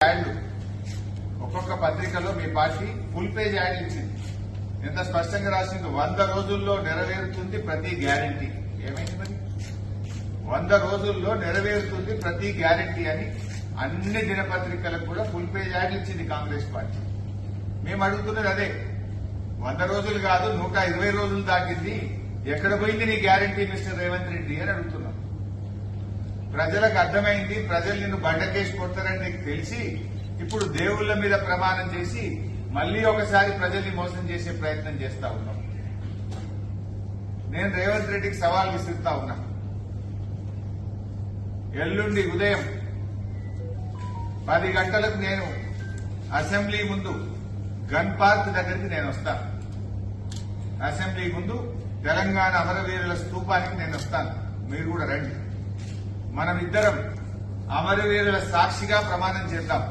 యాడ్లు ఒక్కొక్క పత్రికలో మీ పార్టీ ఫుల్ పేజ్ యాడ్ ఇచ్చింది. ఎంత స్పష్టంగా రాసింది, 100 రోజుల్లో నెరవేరుతుంది ప్రతి గ్యారంటీ. ఏమైంది మరి? 100 రోజుల్లో నెరవేరుతుంది ప్రతి గ్యారంటీ అని అన్ని దినపత్రికలకు కూడా ఫుల్ పేజ్ యాడ్ ఇచ్చింది కాంగ్రెస్ పార్టీ. మేము అడుగుతున్నది అదే. 100 రోజులు కాదు, 120 రోజులు దాటింది. ఎక్కడ పోయింది నీ గ్యారంటీ మిస్టర్ రేవంత్ రెడ్డి అని అడుగుతున్నాం. ప్రజలకు అర్థమైంది, ప్రజలు నిన్ను బండకేసి కొడతారని నీకు తెలిసి ఇప్పుడు దేవుళ్ల మీద ప్రమాణం చేసి మళ్లీ ఒకసారి ప్రజల్ని మోసం చేసే ప్రయత్నం చేస్తా ఉన్నాం. నేను రేవంత్ రెడ్డికి సవాల్ విసురుతా ఉన్నా. ఎల్లుండి ఉదయం 10 గంటలకు నేను అసెంబ్లీ ముందు గన్ పార్క్ దగ్గరికి నేను వస్తాను. అసెంబ్లీ ముందు తెలంగాణ అమరవీరుల స్తూపానికి నేను వస్తాను. మీరు కూడా రండి. మనమిద్దరం అమరవీరుల సాక్షిగా ప్రమాణం చేద్దాం.